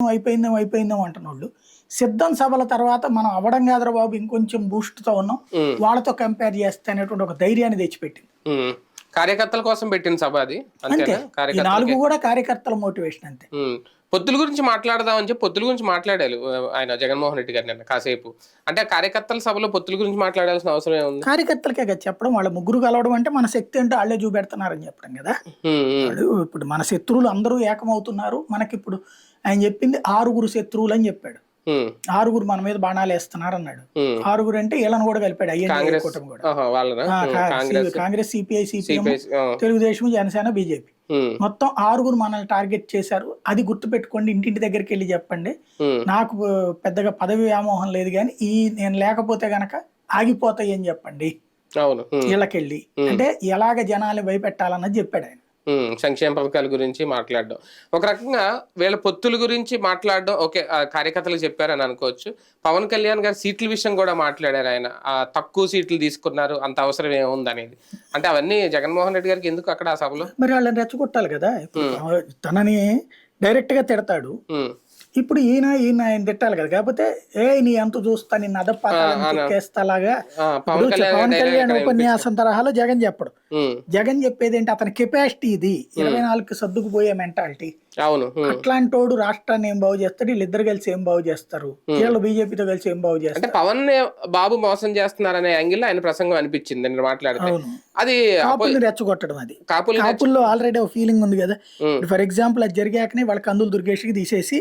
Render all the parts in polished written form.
అయిపోయిందేమో అంటున్నోళ్ళు సిద్ధం సభల తర్వాత మనం అవ్వడం కాదురా బాబు ఇంకొంచెం బూస్ట్తో ఉన్నాం వాళ్ళతో కంపేర్ చేస్తే అనేటువంటి ఒక ధైర్యాన్ని తెచ్చిపెట్టింది. కార్యకర్తల కోసం పెట్టిన సభ అది అంతే. ఈ 4 కూడా కార్యకర్తల మోటివేషన్ అంతే. పొత్తుల గురించి మాట్లాడదామని చెప్పి పొత్తుల గురించి మాట్లాడారు ఆయన జగన్మోహన్ రెడ్డి గారు నిన్న కాసేపు. అంటే కార్యకర్తల సభలో పొత్తుల గురించి మాట్లాడాల్సిన అవసరం ఏముంది? కార్యకర్తలకే కదా చెప్పడం, వాళ్ళ ముగ్గురు కలవడం అంటే మన శక్తి అంటే వాళ్ళే చూపెడుతున్నారని చెప్పడం కదా. ఇప్పుడు మన శత్రువులు అందరూ ఏకమవుతున్నారు. మనకి ఇప్పుడు ఆయన చెప్పింది 6 శత్రువులు అని చెప్పాడు. 6 మన మీద బాణాలు వేస్తున్నారు అన్నాడు. 6 అంటే వీళ్ళని కూడా కలిపాడు. అయ్యే కూటమి కూడా Congress, CPI, CPM, Telugu Desam, Janasena, BJP మొత్తం 6 మనల్ని టార్గెట్ చేశారు. అది గుర్తు పెట్టుకోండి, ఇంటింటి దగ్గరికి వెళ్ళి చెప్పండి. నాకు పెద్దగా పదవి వ్యామోహం లేదు కానీ నేను లేకపోతే గనక ఆగిపోతాయి అని చెప్పండి వీళ్ళకెళ్ళి. అంటే ఎలాగ జనాలు భయపెట్టాలన్నది చెప్పాడు ఆయన. సంక్షేమ పథకాల గురించి మాట్లాడడం ఒక రకంగా, వీళ్ళ పొత్తుల గురించి మాట్లాడడం ఓకే, కార్యకర్తలు చెప్పారని అనుకోవచ్చు. పవన్ కళ్యాణ్ గారు సీట్ల విషయం కూడా మాట్లాడారు. ఆయన తక్కువ సీట్లు తీసుకున్నారు, అంత అవసరం ఏముంది అనేది. అంటే అవన్నీ జగన్మోహన్ రెడ్డి గారికి ఎందుకు అక్కడ ఆ సభలో? మరి వాళ్ళని రెచ్చగొట్టాలి కదా. తనని డైరెక్ట్ గా తిడతాడు, ఇప్పుడు ఆయన తిట్టాలి కదా. కాకపోతే నీ అంత చూస్తా నిన్ను అదప్పేస్తాలాగా పవన్ కళ్యాణ్ ఉపన్యాసం తరహాలో జగన్ చెప్పడు. జగన్ చెప్పేది ఏంటి, అతని కెపాసిటీ ఇది 24కి సర్దుకుపోయే మెంటాలిటీ. అట్లాంటి వాడు రాష్ట్రాన్ని ఏం బాగు చేస్తాడు, వీళ్ళిద్దరు కలిసి ఏం బాగు చేస్తారు, వీళ్ళు బీజేపీతో కలిసి ఏం బాగు చేస్తారు. పవన్ బాబు మోసం చేస్తున్నారనే యాంగిల్ ఆయన ప్రసంగం అనిపించింది నేను మాట్లాడితే. అది కాపుల్ని రెచ్చగొట్టడం. అది కాపుల్లో ఆల్రెడీ ఒక ఫీలింగ్ ఉంది కదా. ఫర్ ఎగ్జాంపుల్ అది జరిగాకనే వాళ్ళ కందులు దుర్గేష్కి తీసేసి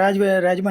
రాజమండ్రి